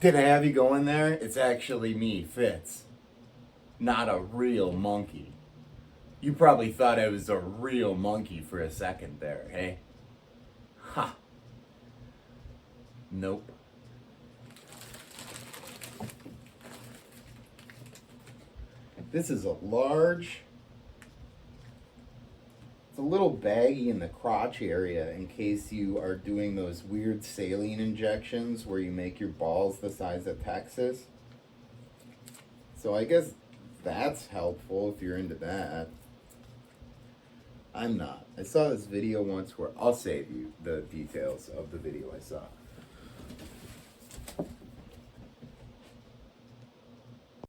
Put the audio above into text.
Can I have you go in there? It's actually me, Fitz. Not a real monkey. You probably thought I was a real monkey for a second there, hey? Ha. Nope. This is a large. It's a little baggy in the crotch area in case you are doing those weird saline injections where you make your balls the size of Texas. So I guess that's helpful if you're into that. I'm not. I saw this video once where I'll save you the details of the video I saw.